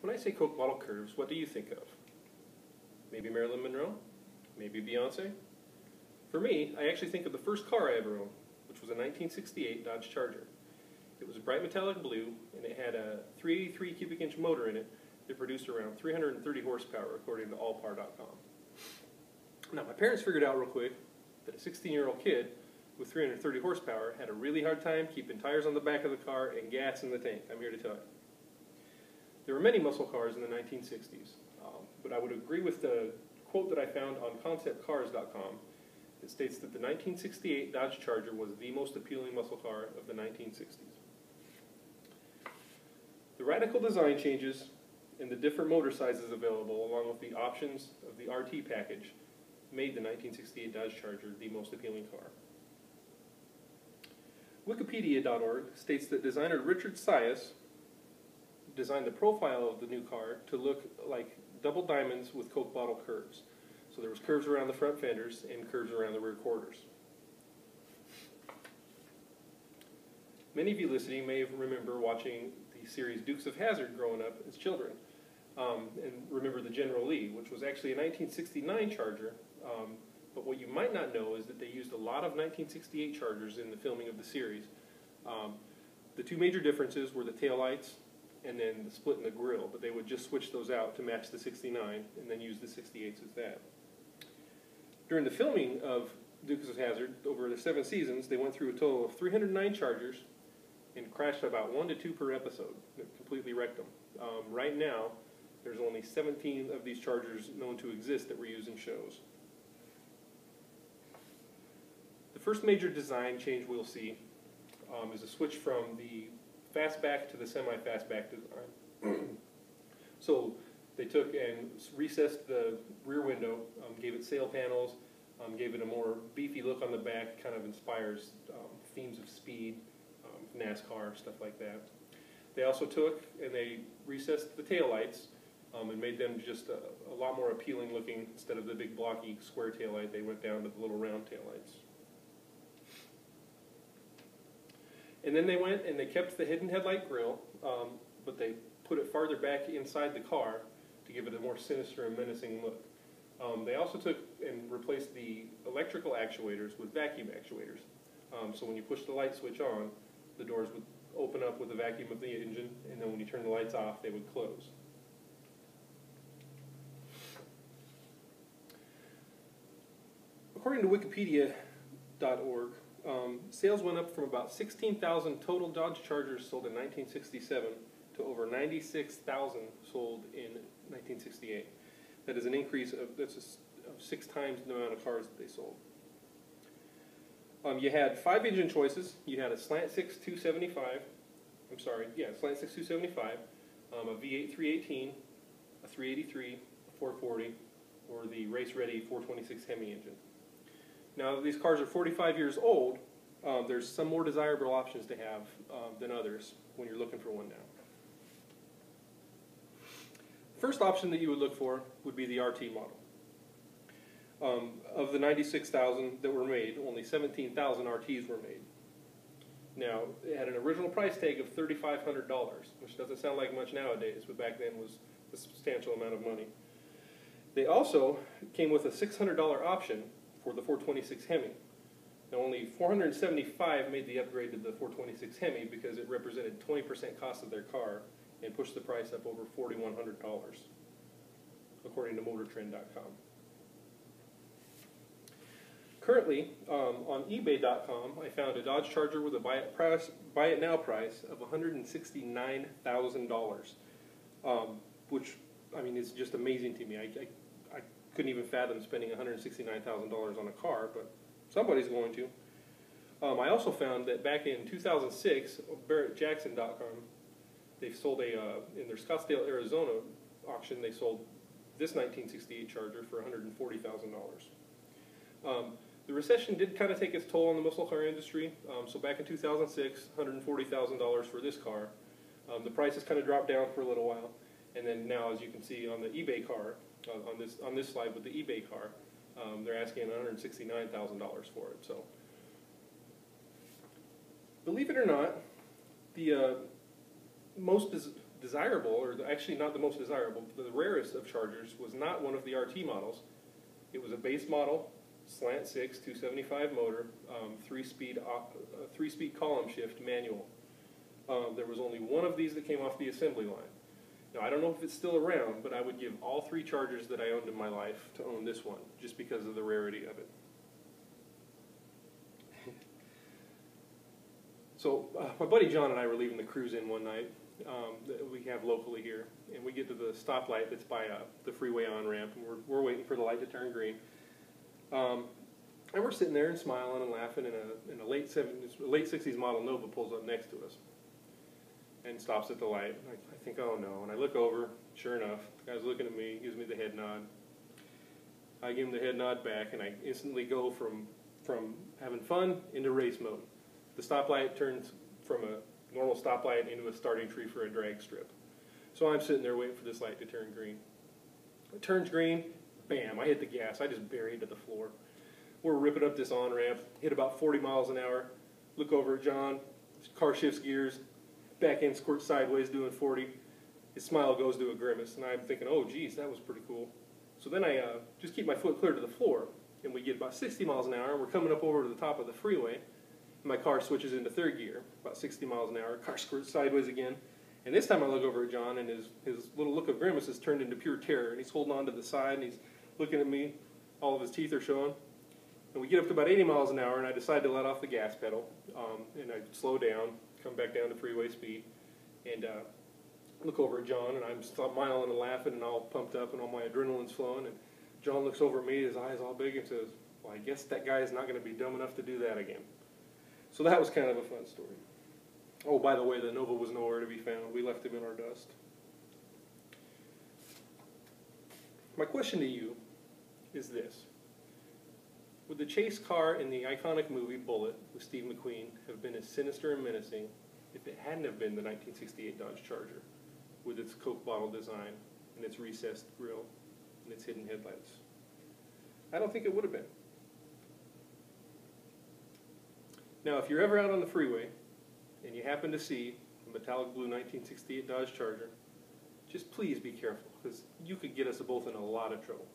When I say Coke bottle curves, what do you think of? Maybe Marilyn Monroe? Maybe Beyonce? For me, I actually think of the first car I ever owned, which was a 1968 Dodge Charger. It was bright metallic blue, and it had a 383 cubic inch motor in it that produced around 330 horsepower, according to allpar.com. Now, my parents figured out real quick that a 16-year-old kid with 330 horsepower had a really hard time keeping tires on the back of the car and gas in the tank, I'm here to tell you. There were many muscle cars in the 1960s, but I would agree with the quote that I found on conceptcars.com that states that the 1968 Dodge Charger was the most appealing muscle car of the 1960s. The radical design changes and the different motor sizes available, along with the options of the RT package, made the 1968 Dodge Charger the most appealing car. Wikipedia.org states that designer Richard Sias designed the profile of the new car to look like double diamonds with Coke bottle curves. So there was curves around the front fenders and curves around the rear quarters. Many of you listening may remember watching the series Dukes of Hazzard growing up as children, and remember the General Lee, which was actually a 1969 Charger, but what you might not know is that they used a lot of 1968 Chargers in the filming of the series. The two major differences were the taillights and then the split in the grille, but they would just switch those out to match the 69 and then use the 68s as that. During the filming of Dukes of Hazzard, over the 7 seasons, they went through a total of 309 Chargers and crashed about 1 to 2 per episode. It completely wrecked them. Right now, there's only 17 of these Chargers known to exist that were used in shows. The first major design change we'll see is a switch from the fastback to the semi-fastback design. So they took and recessed the rear window, gave it sail panels, gave it a more beefy look on the back, kind of inspires themes of speed, NASCAR, stuff like that. They also took and they recessed the taillights and made them just a lot more appealing looking. Instead of the big blocky square taillight, they went down to the little round taillights. And then they went and they kept the hidden headlight grille, but they put it farther back inside the car to give it a more sinister and menacing look. They also took and replaced the electrical actuators with vacuum actuators. So when you push the light switch on, the doors would open up with the vacuum of the engine, and then when you turn the lights off, they would close. According to Wikipedia.org, sales went up from about 16,000 total Dodge Chargers sold in 1967 to over 96,000 sold in 1968. That is an increase of 6 times the amount of cars that they sold. You had 5 engine choices. You had a slant 6 275, slant 6 275, a V8 318, a 383, a 440, or the race-ready 426 Hemi engine. Now that these cars are 45 years old, there's some more desirable options to have than others when you're looking for one now. First option that you would look for would be the RT model. Of the 96,000 that were made, only 17,000 RTs were made. Now, it had an original price tag of $3,500, which doesn't sound like much nowadays, but back then was a substantial amount of money. They also came with a $600 option for the 426 Hemi. Now, only 475 made the upgrade to the 426 Hemi because it represented 20% cost of their car and pushed the price up over $4,100, according to MotorTrend.com. Currently, on eBay.com, I found a Dodge Charger with a buy it now price of $169,000, which, I mean, is just amazing to me. I couldn't even fathom spending $169,000 on a car, but somebody's going to. I also found that back in 2006, BarrettJackson.com, they sold in their Scottsdale, Arizona auction, they sold this 1968 Charger for $140,000. The recession did kind of take its toll on the muscle car industry. So back in 2006, $140,000 for this car. The price has kind of dropped down for a little while, and then now, as you can see on the eBay car, on this slide with the eBay car, they're asking $169,000 for it. So, believe it or not, the desirable, or actually not the most desirable, the rarest of Chargers was not one of the RT models. It was a base model, slant 6, 275 motor, three-speed column shift manual. There was only one of these that came off the assembly line. Now, I don't know if it's still around, but I would give all 3 Chargers that I owned in my life to own this one, just because of the rarity of it. So, my buddy John and I were leaving the cruise in one night that we have locally here, and we get to the stoplight that's by the freeway on-ramp, and we're waiting for the light to turn green. And we're sitting there and smiling and laughing, and a late 60s model Nova pulls up next to us and stops at the light. I think, oh no, and I look over, sure enough, the guy's looking at me, gives me the head nod. I give him the head nod back, and I instantly go from having fun into race mode. The stoplight turns from a normal stoplight into a starting tree for a drag strip. So I'm sitting there waiting for this light to turn green. It turns green, bam, I hit the gas. I just buried to the floor. We're ripping up this on-ramp, hit about 40 miles an hour, look over at John, his car shifts gears, back end squirts sideways doing 40. His smile goes to a grimace, and I'm thinking, oh geez, that was pretty cool. So then I just keep my foot clear to the floor, and we get about 60 miles an hour, and we're coming up over to the top of the freeway. My car switches into 3rd gear, about 60 miles an hour, car squirts sideways again. And this time I look over at John, and his little look of grimace has turned into pure terror. And he's holding on to the side, and he's looking at me. All of his teeth are showing. And we get up to about 80 miles an hour, and I decide to let off the gas pedal. And I slow down, come back down to freeway speed, and look over at John, and I'm smiling and laughing and all pumped up, and all my adrenaline's flowing. And John looks over at me, his eyes all big, and says, well, I guess that guy is not going to be dumb enough to do that again. So that was kind of a fun story. Oh, by the way, the Nova was nowhere to be found. We left him in our dust. My question to you is this. Would the chase car in the iconic movie Bullitt with Steve McQueen have been as sinister and menacing if it hadn't have been the 1968 Dodge Charger with its Coke bottle design and its recessed grille and its hidden headlights? I don't think it would have been. Now, if you're ever out on the freeway and you happen to see a metallic blue 1968 Dodge Charger, just please be careful, because you could get us both in a lot of trouble.